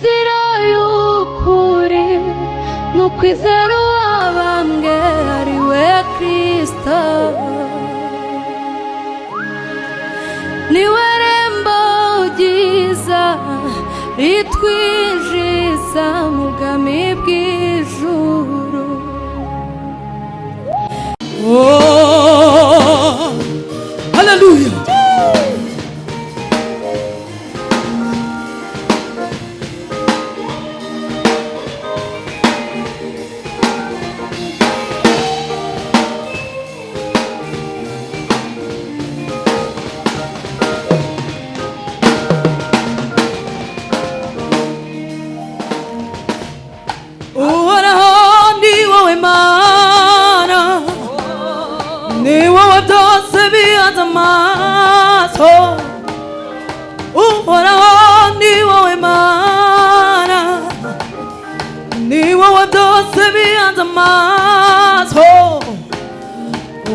inzira y'ukuri n'ukwizera uwabambwe ari we Kristo. Niwe rembo ryiza ritwinjiza mu bwami bw'ijuru. Oh, hallelujah.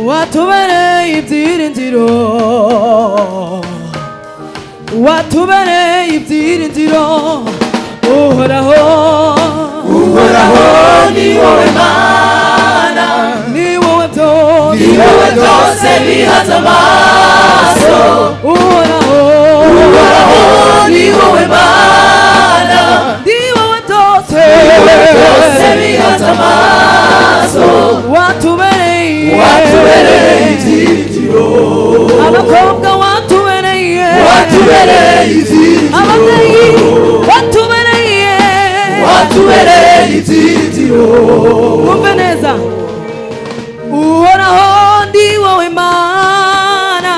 Watubereye ibyiringiro, watubereye ibyiringiro, uhoraho, uhoraho ni wowe Mana, ni wowe byose, ni wowe byose bihanze amaso. uhoraho, uhoraho ni wowe Mana, ni wowe byose, ni wowe byose bihanze amaso. watubereye, watubereye ibyiringiro, abakobwa watubereye, watubereye ibyiringiro, ababyeyi watubereye, watubereye ibyiringiro. mwumve neza, uhoraho ni wowe Mana,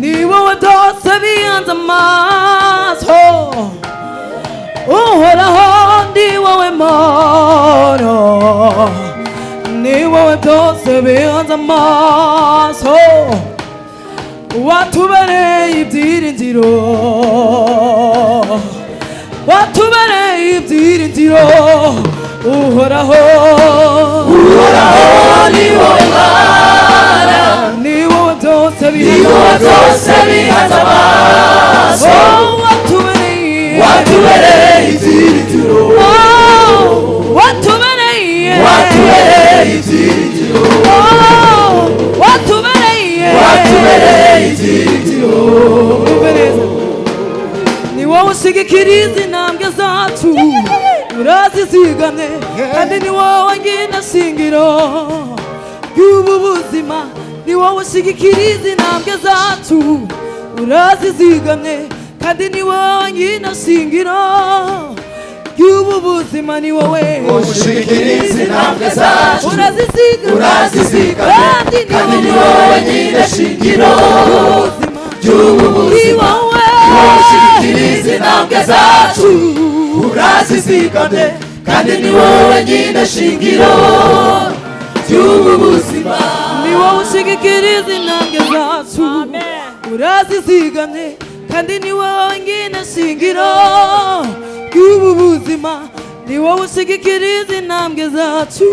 ni wowe byose bihanze amaso, uhoraho ni wowe Mana, ni wowe byose bihanze amaso, watubereye ibyiringiro, watubereye ibyiringiro, uhoraho, uhoraho ni wowe Mana, ni wowe byose ni wowe byose bihanze amaso. watubereye, watubereye ibyiringiro, watubereye, watubereye ibyiringiro, watubereye, watubereye ibyiringiro. ni wowe ushigikira izi ntambwe zacu, urazizigame, kandi ni wowe ngina shingiro y'ubu buzima. Ni wowe ushigikira izi ntambwe zacu, urazizigame, kandi ni wowe ngina shingiro y'ubu buzima. Ni wowe ushigikira izi ntambwe zacu, urazizigame, kandi ni wowe ngina shingiro y'ubu buzima. ushigikira izi ntambwe zacu, urazizigame, kandi ni wowe ngina shingiro y'ubu buzima. ni wowe ushigikira izi ntambwe zacu, urazizigame, kandi ni wowe ngina shingiro y'ubu buzima. ni wowe ushigikira izi ntambwe zacu,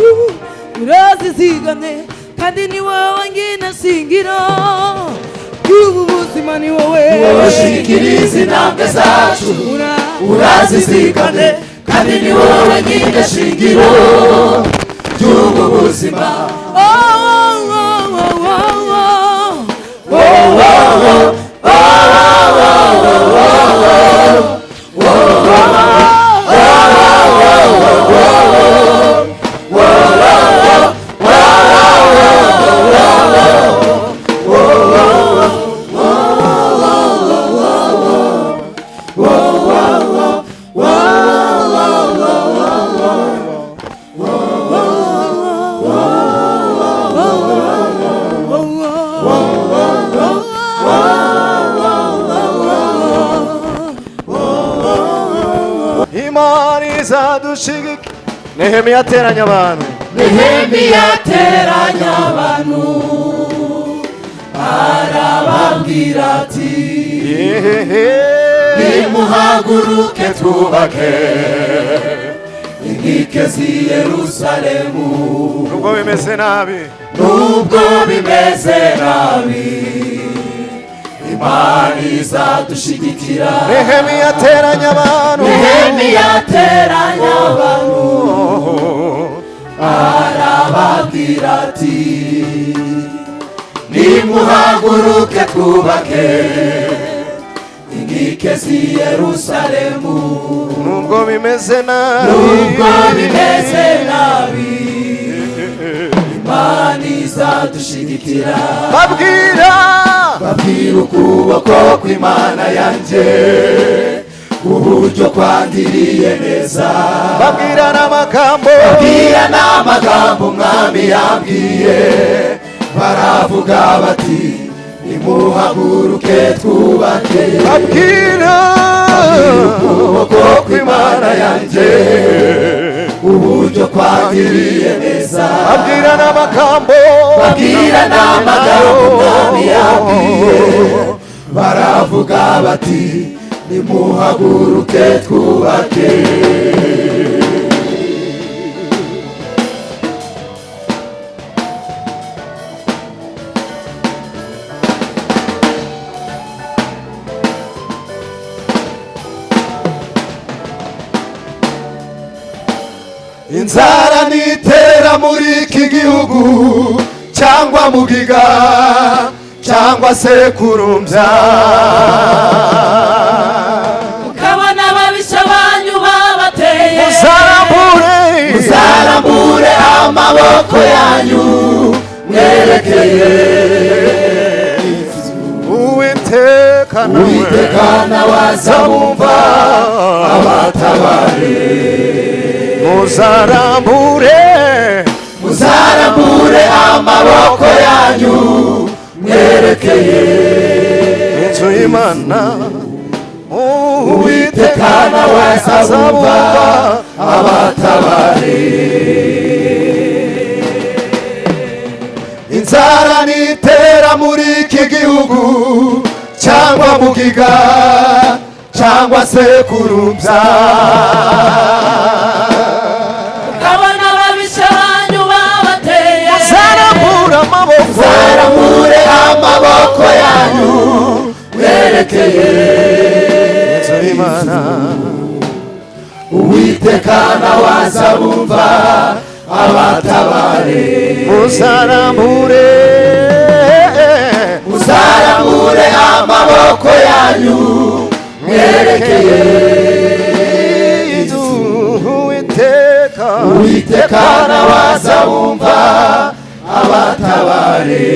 urazizigame, kandi ni wowe ngina shingiro y'ubu buzima. ni wowe ushigikira izi ntambwe zacu, urazizigame, kandi ni wowe ngina shingiro y'ubu buzima. Nehemiya ateranya abantu, Nehemiya ateranya abantu, arababwira ati nimuhaguruke twubake inkike z'i Yerusalemu. nubwo bimeze nabi, nubwo bimeze nabi, Imana izadushigikira. Nehemiya ateranya abantu, Nehemiya ateranya abantu, arababwira ati nimuhaguruke twubake inkike z'i Yerusalemu. nubwo bimeze nabi, Nubwo bimeze nabi, Imana izadushigikira. babwira ukuboko kw'Imana yanjye uburyo kwangiriye neza. babwira n'amagambo Umwami yambwiye, baravuga bati nimuhaguruke twubake. babwira ukuboko kw'Imana yanjye uburyo kwangiriye neza. babwira n'amagambo Umwami yambwiye, baravuga bati nimuhaguruke twubake. Inzara nitera muri iki gihugu, cyangwa mugiga, cyangwa se kurumbya, ukabona ababisha banyu babateye, muzarambure amaboko yanyu mwerekeye Uwiteka nawe azabumva abatabare. Muzarambure amaboko yanyu mwerekeye inzu y'Imana. Uwiteka nawe azabumva abatabare. Inzara nitera muri iki gihugu, cyangwa mugiga, cyangwa se kurumbya, ukabona ababisha banyu babateye, muzarambure amaboko yanyu mwerekeye inzu y'Imana. Uwiteka nawe azabumva abatabare. Muzarambure amaboko yanyu mwerekeye Uwiteka nawe azabumva abatabare.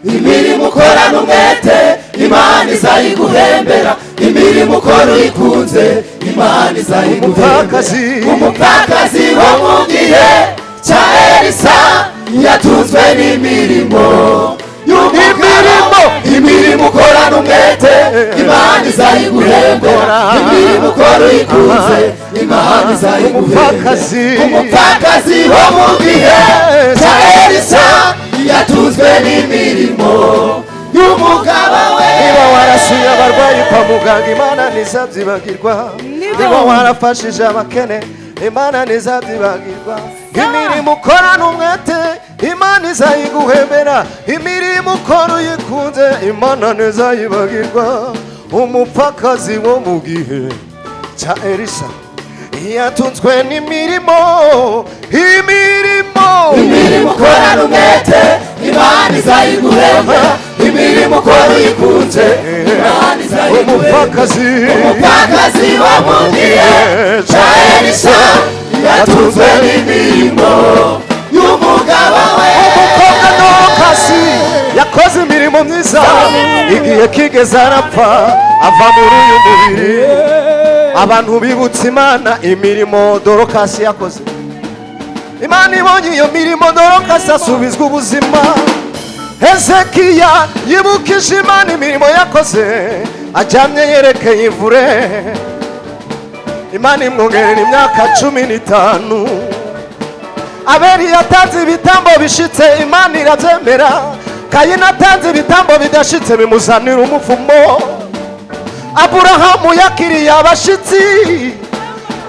Imirimo ukorana umwete, Imana izayiguhembera. Imirimo ukora uyikunze, Imana izayiguhembera. Umupfakazi wo mu gihe cya Elisa yatunzwe n'imirimo y'umugabo. Imirimo ukorana umwete, Imana izayiguhembera. Imirimo ukora uyikunze, Imana izayiguhembera. Umupfakazi wo mu gihe cya Elisa yatunzwe n'imirimo y'umugabo we. Niba warasuye abarwayi kwa muganga, Imana ntizabyibagirwa. Niba warafashije abakene, Imana ntizabyibagirwa. Imirimo ukorana umwete, Imana izayiguhembera. Imirimo ukora uyikunze, Imana ntizayibagirwa. Umupfakazi wo mu gihe cya Elisa yatunzwe n'imirimo. Imirimo ukorana umwete, Imana izayiguhembera. Imirimo ukora uyikunze, Imana izayiguhembera. Umupfakazi wo mu gihe cya Elisa yatunzwe n'imirimo y'umugabo we. Umukobwa Dorokasi yakoze imirimo myiza, igihe kigeze arapfa ava muri uyu mubiri. Abantu bibutse Imana imirimo Dorokasi yakoze. Imana ibonye iyo mirimo Dorokasi asubizwa ubuzima. Hezekiya yibukije Imana imirimo yakoze, ajyamye yerekeye ivure. Imana imwongerera imyaka 15. Abeli yatanze ibitambo bishitse Imana irabyemera. Kayini atanze ibitambo bidashitse bimuzanira umuvumo. Aburahamu yakiriye abashitsi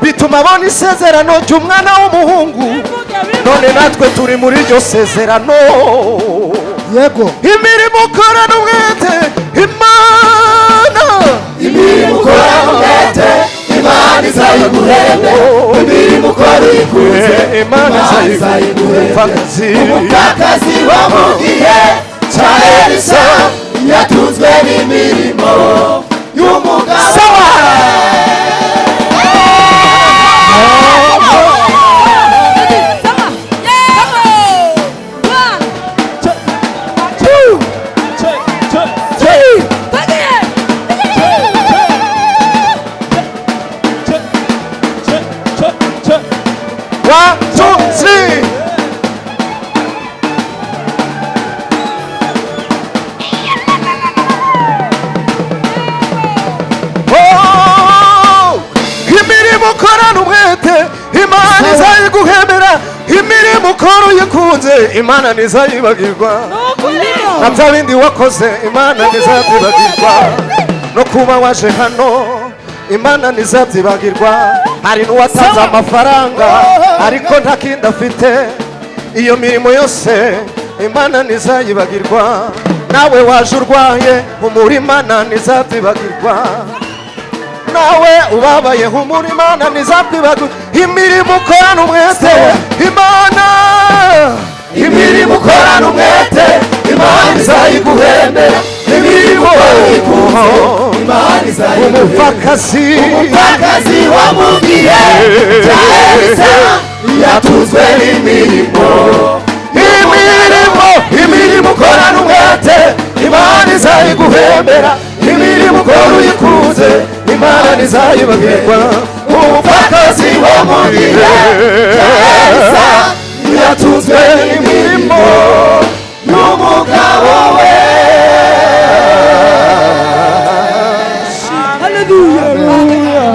bituma abona isezerano ry'umwana w'umuhungu. None natwe turi muri iryo sezerano. Yego. Imirimo ukorana umwete Imana. Imirimo ukorana umwete Imana izayiguhembe. Imirimo ukora uyikuze Imana izayiguhembe. Umupfakazi wo mu gihe cya Elisa yatunzwe n'imirimo y'umugabo. One, two, three. Oh, imirimo ukorana umwete Imana izayiguhemera. Imirimo ukora uyikunze Imana ntizayibagirwa. Na bya bindi wakoze Imana ntizabyibagirwa. No kuba waje hano Imana ntizabyibagirwa. Hari n'uwatanze amafaranga ariko nta kindi afite. Iyo mirimo yose Imana ntizayibagirwa. Nawe waje urwaye humura Imana ntizabyibagirwa. Nawe ubabaye humura Imana ntizabyibagirwa. Imirimo ukorana umwete Imana. Imirimo ukorana umwete Imana izayiguhembera. Imirimo uyikuze Imana izayiguhembera. Umupfakazi wo mu gihe cya Elisa yatunzwe n'imirimo. Imirimo ukorana umwete Imana izayiguhembera. Imirimo ukora uyikuze Imana ntizayibagirwa. Umupfakazi wo mu gihe cya Elisa yatunzwe